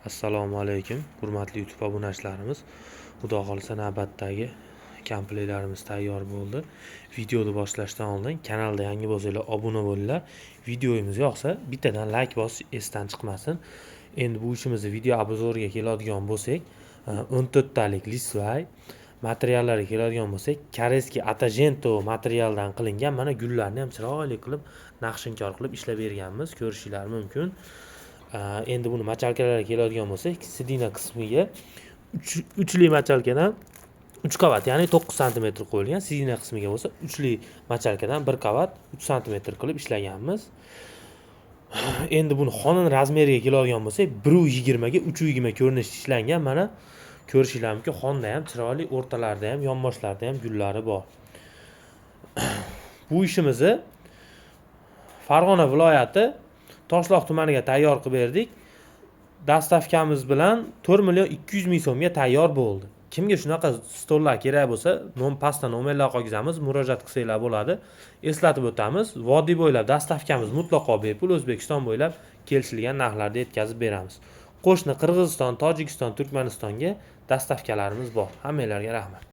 Assalomu alaykum, hurmatli YouTube obunachilarimiz. Xudo xolisa navbatdagi komplektlarimiz tayyor bo'ldi. Videoni boshlashdan oldin kanalda yangi bo'lsanglar obuna bo'linglar. Videomiz yoqsa bittadan like bosish esdan chiqmasin. Endi bu ishimizni video obzoriga keladigan bo'lsak, 14 talik listvay materiallarga keladigan bo'lsak, koreyskiy Atajento materialdan qilingan mana gullarni ham chiroyli qilib naqshinkor qilib ishlab berganmiz. Ko'rishingiz mumkin. Endi buni machalkalarga keladigan bo'lsak, sidina qismiga 3li machalkadan 3 qavat, ya'ni 9 sm qo'yilgan. Sidina qismiga bo'lsa 3li machalkadan 1 qavat 3 sm qilib ishlaganmiz. Endi buni xonani razmeriga keladigan bo'lsak, 1.20 ga 3.20 ko'rinishda ishlangan. Mana ko'rishingiz mumkin, xonda ham chiroyli, o'rtalarida ham, yonboshlarida ham gullari bor. Bu ishimizni Farg'ona viloyati Toshloq tumaniga tayyor qilib berdik. Dastavkamiz bilan 4.200.000 so'mga tayyor bo'ldi. Kimga shunaqa stollar kerak bo'lsa, pastda nomerlar qoldiramiz, murojaat qilsanglar bo'ladi. Eslatib o'tamiz, vodiy bo'ylab dastavkamiz mutlaqo bepul, O'zbekiston bo'ylab kelishilgan narxlarda yetkazib beramiz. Qo'shni Qirg'iziston, Tojikiston, Turkmanistonga dastavkalarimiz bor. Hammalarga rahmat.